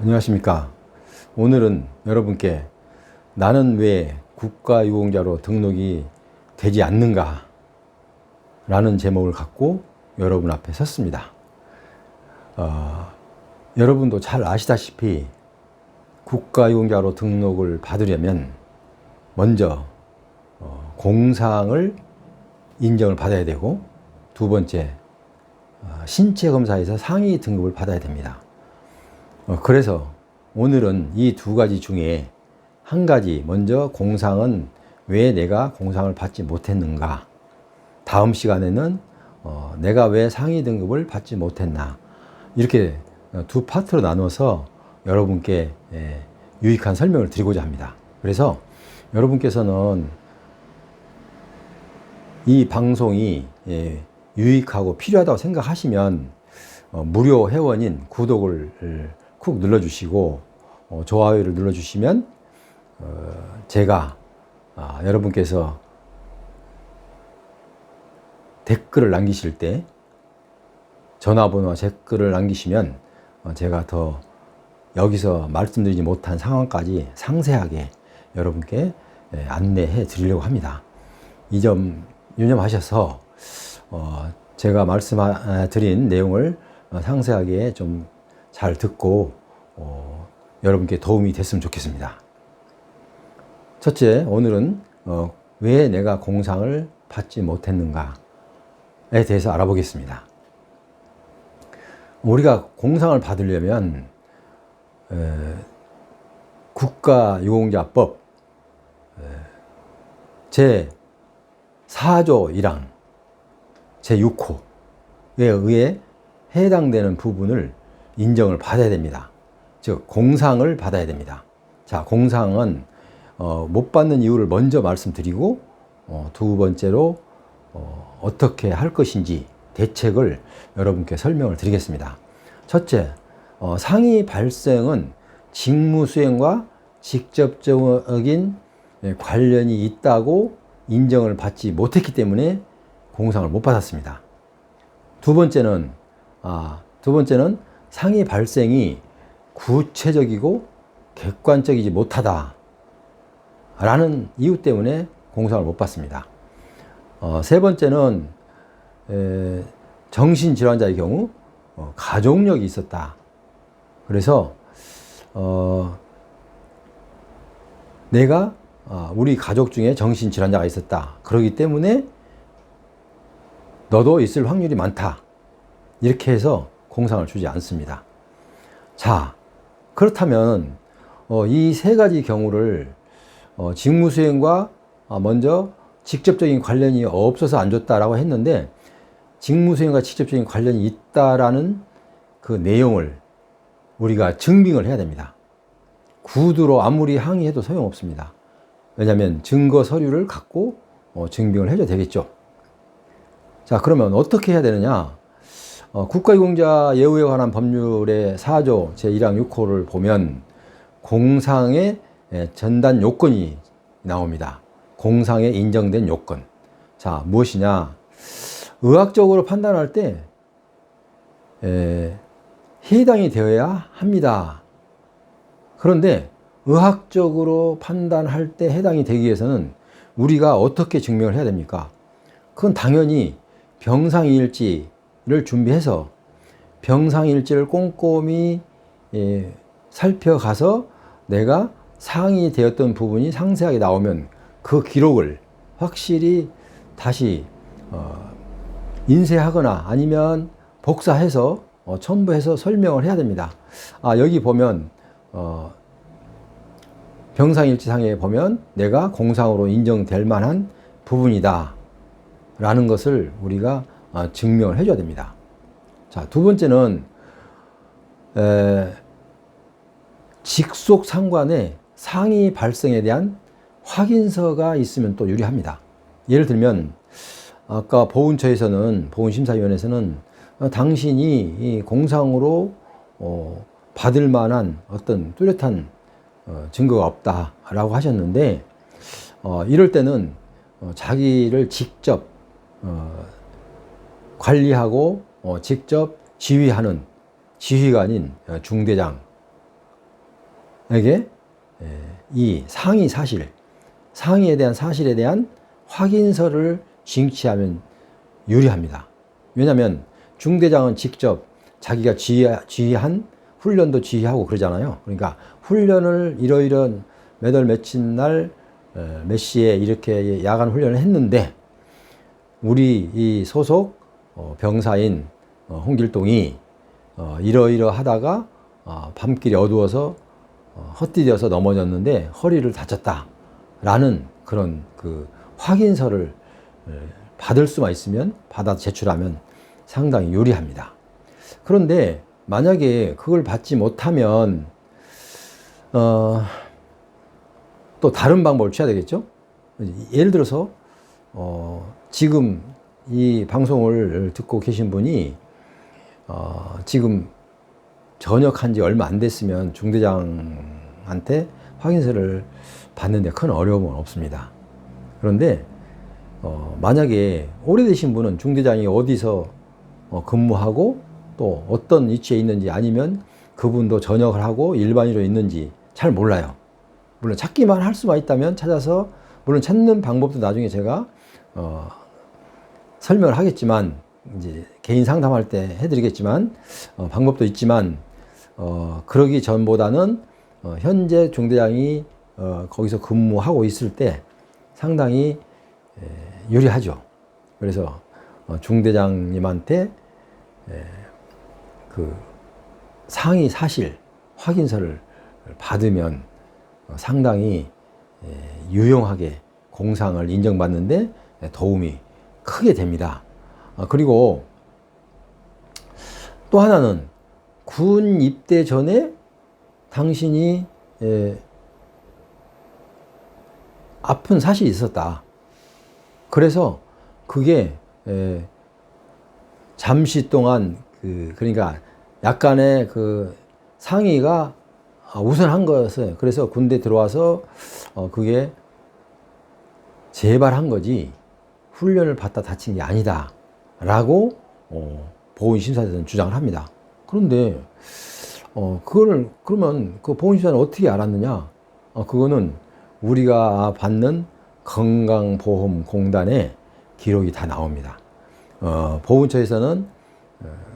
안녕하십니까. 오늘은 여러분께 나는 왜 국가유공자로 등록이 되지 않는가 라는 제목을 갖고 여러분 앞에 섰습니다. 여러분도 잘 아시다시피 국가유공자로 등록을 받으려면 먼저 공상을 인정을 받아야 되고, 두 번째 신체검사에서 상위 등급을 받아야 됩니다. 그래서 오늘은 이 두 가지 중에 한 가지, 먼저 공상은 왜 내가 공상을 받지 못했는가, 다음 시간에는 내가 왜 상위 등급을 받지 못했나, 이렇게 두 파트로 나눠서 여러분께 유익한 설명을 드리고자 합니다. 그래서 여러분께서는 이 방송이 유익하고 필요하다고 생각하시면 무료 회원인 구독을 쿡 눌러주시고 좋아요를 눌러주시면 제가 여러분께서 댓글을 남기실 때 전화번호와 댓글을 남기시면 제가 더 여기서 말씀드리지 못한 상황까지 상세하게 여러분께 안내해 드리려고 합니다. 이 점 유념하셔서 제가 말씀드린 내용을 상세하게 좀 잘 듣고 여러분께 도움이 됐으면 좋겠습니다. 첫째, 오늘은 왜 내가 공상을 받지 못했는가에 대해서 알아보겠습니다. 우리가 공상을 받으려면 국가유공자법 제4조 1항 제6호에 의해 해당되는 부분을 인정을 받아야 됩니다. 즉 공상을 받아야 됩니다. 자, 공상은 못 받는 이유를 먼저 말씀드리고 두 번째로 어떻게 할 것인지 대책을 여러분께 설명을 드리겠습니다. 첫째, 상위 발생은 직무 수행과 직접적인 관련이 있다고 인정을 받지 못했기 때문에 공상을 못 받았습니다. 두 번째는 상위 발생이 구체적이고 객관적이지 못하다 라는 이유 때문에 공상을 못 받습니다. 세 번째는 정신질환자의 경우 가족력이 있었다. 그래서 내가 우리 가족 중에 정신질환자가 있었다. 그렇기 때문에 너도 있을 확률이 많다. 이렇게 해서 공상을 주지 않습니다. 자, 그렇다면 이 세 가지 경우를 직무수행과 먼저 직접적인 관련이 없어서 안 줬다라고 했는데, 직무수행과 직접적인 관련이 있다라는 그 내용을 우리가 증빙을 해야 됩니다. 구두로 아무리 항의해도 소용없습니다. 왜냐하면 증거 서류를 갖고 증빙을 해줘야 되겠죠. 자, 그러면 어떻게 해야 되느냐? 국가유공자 예우에 관한 법률의 4조 제1항 6호를 보면 공상의 전단 요건이 나옵니다. 공상에 인정된 요건. 자, 무엇이냐? 의학적으로 판단할 때 해당이 되어야 합니다. 그런데 의학적으로 판단할 때 해당이 되기 위해서는 우리가 어떻게 증명을 해야 됩니까? 그건 당연히 병상일지를 준비해서 병상일지를 꼼꼼히 살펴가서 내가 상이 되었던 부분이 상세하게 나오면 그 기록을 확실히 다시 인쇄하거나 아니면 복사해서 첨부해서 설명을 해야 됩니다. 여기 보면 병상일지상에 보면 내가 공상으로 인정될 만한 부분이다 라는 것을 우리가 증명을 해줘야 됩니다. 자, 두 번째는 직속 상관의 상위 발생에 대한 확인서가 있으면 또 유리합니다. 예를 들면 아까 보훈심사위원회에서는 당신이 이 공상으로 받을 만한 어떤 뚜렷한 증거가 없다라고 하셨는데, 이럴 때는 자기를 직접 관리하고 직접 지휘하는 지휘관인 중대장 이 상의 사실, 상의에 대한 사실에 대한 확인서를 쟁취하면 유리합니다. 왜냐하면 중대장은 직접 자기가 지휘한 훈련도 지휘하고 그러잖아요. 그러니까 훈련을 이러이런 몇 월 며칠 날 몇 시에 이렇게 야간 훈련을 했는데 우리 이 소속 병사인 홍길동이 이러이러 하다가 밤길이 어두워서 헛디뎌서 넘어졌는데 허리를 다쳤다 라는 그런 그 확인서를 받을 수만 있으면 받아 제출하면 상당히 유리합니다. 그런데 만약에 그걸 받지 못하면 또 다른 방법을 취해야 되겠죠. 예를 들어서 지금 이 방송을 듣고 계신 분이 지금 전역한 지 얼마 안 됐으면 중대장한테 확인서를 받는데 큰 어려움은 없습니다. 그런데 만약에 오래되신 분은 중대장이 어디서 근무하고 또 어떤 위치에 있는지 아니면 그분도 전역을 하고 일반인으로 있는지 잘 몰라요. 물론 찾기만 할 수만 있다면 찾아서, 물론 찾는 방법도 나중에 제가 설명을 하겠지만, 이제 개인 상담할 때 해드리겠지만 방법도 있지만 그러기 전보다는 현재 중대장이 거기서 근무하고 있을 때 상당히 유리하죠. 그래서 중대장님한테 그 상의 사실 확인서를 받으면 상당히 유용하게 공상을 인정받는데 도움이 크게 됩니다. 그리고 또 하나는 군 입대 전에 당신이 아픈 사실이 있었다. 그래서 그게 잠시 동안 그러니까 약간의 그 상의가 우선한 것을, 그래서 군대 들어와서 그게 재발한 거지 훈련을 받다 다친 게 아니다 라고 보훈심사에서는 주장을 합니다. 그런데 그거를 그러면 그 보훈심사는 어떻게 알았느냐? 그거는 우리가 받는 건강보험공단에 기록이 다 나옵니다. 보훈처에서는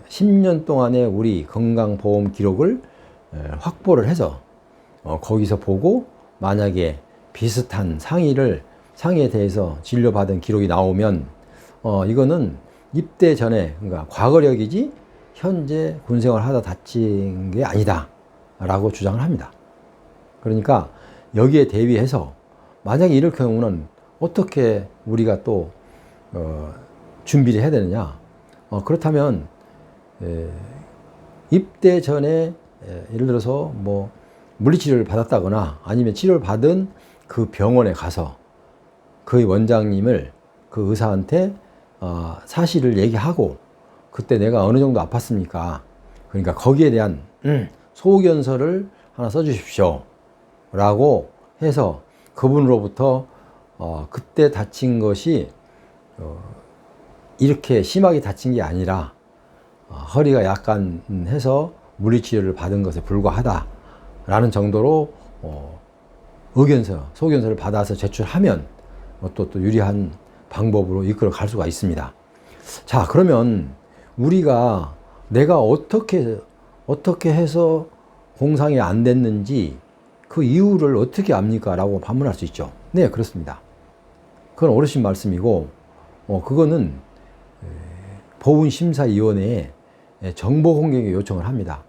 10년 동안의 우리 건강보험 기록을 확보를 해서 거기서 보고 만약에 비슷한 상의에 대해서 진료받은 기록이 나오면 이거는 입대 전에, 그러니까 과거력이지 현재 군생활 하다 다친 게 아니다 라고 주장을 합니다. 그러니까 여기에 대비해서 만약에 이럴 경우는 어떻게 우리가 또 준비를 해야 되느냐? 그렇다면 입대 전에 예를 들어서 뭐 물리치료를 받았다거나 아니면 치료를 받은 그 병원에 가서 그 원장님을, 그 의사한테 사실을 얘기하고 그때 내가 어느 정도 아팠습니까? 그러니까 거기에 대한 소견서를 하나 써주십시오 라고 해서 그분으로부터 그때 다친 것이 이렇게 심하게 다친 게 아니라 허리가 약간 해서 물리치료를 받은 것에 불과하다 라는 정도로 소견서를 받아서 제출하면 또 유리한 방법으로 이끌어 갈 수가 있습니다. 자, 그러면 우리가 내가 어떻게 해서 공상이 안 됐는지 그 이유를 어떻게 압니까? 라고 반문할 수 있죠. 네, 그렇습니다. 그건 어르신 말씀이고 그거는 보훈심사위원회에 정보 공개에 요청을 합니다.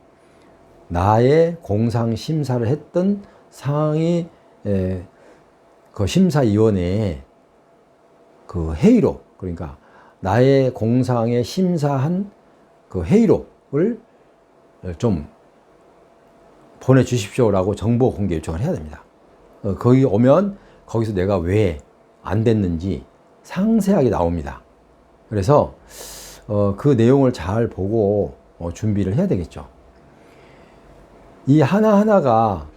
나의 공상 심사를 했던 상위 그 심사위원회에 그 회의록, 그러니까 나의 공상에 심사한 그 회의록을 좀 보내주십시오라고 정보 공개 요청을 해야 됩니다. 거기 오면 거기서 내가 왜 안 됐는지 상세하게 나옵니다. 그래서 그 내용을 잘 보고 준비를 해야 되겠죠. 이 하나하나가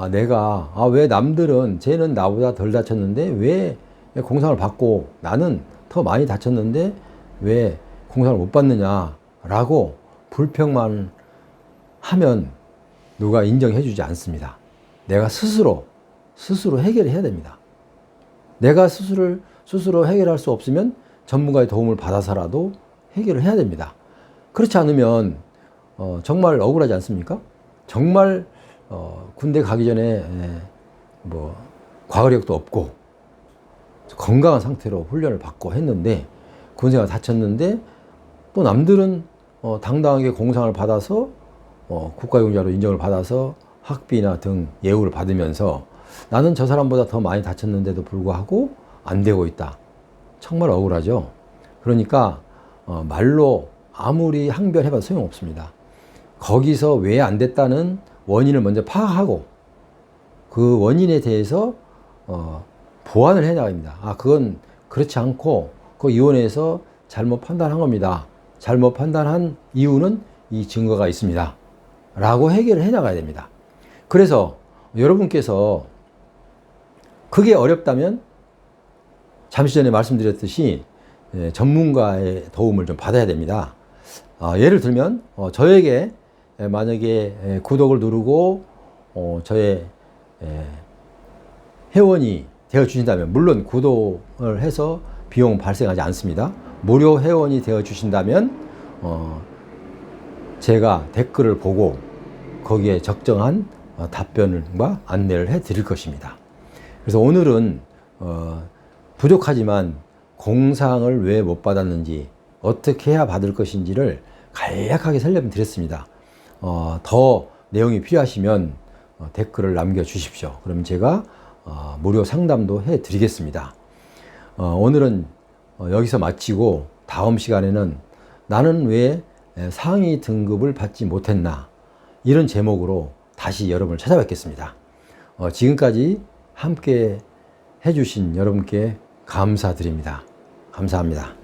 내가 왜 남들은 쟤는 나보다 덜 다쳤는데 왜 공상을 받고 나는 더 많이 다쳤는데 왜 공상을 못 받느냐 라고 불평만 하면 누가 인정해 주지 않습니다. 내가 스스로 해결해야 됩니다. 내가 스스로 해결할 수 없으면 전문가의 도움을 받아서라도 해결을 해야 됩니다. 그렇지 않으면 정말 억울하지 않습니까? 정말 군대 가기 전에 뭐 과거력도 없고 건강한 상태로 훈련을 받고 했는데 군생활 다쳤는데 또 남들은 당당하게 공상을 받아서 국가용자로 인정을 받아서 학비나 등 예우를 받으면서 나는 저 사람보다 더 많이 다쳤는데도 불구하고 안 되고 있다. 정말 억울하죠. 그러니까 말로 아무리 항변해봐도 소용없습니다. 거기서 왜 안 됐다는 원인을 먼저 파악하고 그 원인에 대해서 보완을 해나갑니다. 아, 그건 그렇지 않고 그 위원회에서 잘못 판단한 겁니다. 잘못 판단한 이유는 이 증거가 있습니다. 라고 해결을 해나가야 됩니다. 그래서 여러분께서 그게 어렵다면 잠시 전에 말씀드렸듯이 전문가의 도움을 좀 받아야 됩니다. 예를 들면 저에게 만약에 구독을 누르고 저의 회원이 되어 주신다면, 물론 구독을 해서 비용 발생하지 않습니다. 무료 회원이 되어 주신다면 제가 댓글을 보고 거기에 적정한 답변과 안내를 해 드릴 것입니다. 그래서 오늘은 부족하지만 공상을 왜 못 받았는지, 어떻게 해야 받을 것인지를 간략하게 설명드렸습니다. 더 내용이 필요하시면 댓글을 남겨주십시오. 그럼 제가 무료 상담도 해드리겠습니다. 오늘은 여기서 마치고 다음 시간에는 나는 왜 상위 등급을 받지 못했나, 이런 제목으로 다시 여러분을 찾아뵙겠습니다. 지금까지 함께 해주신 여러분께 감사드립니다. 감사합니다.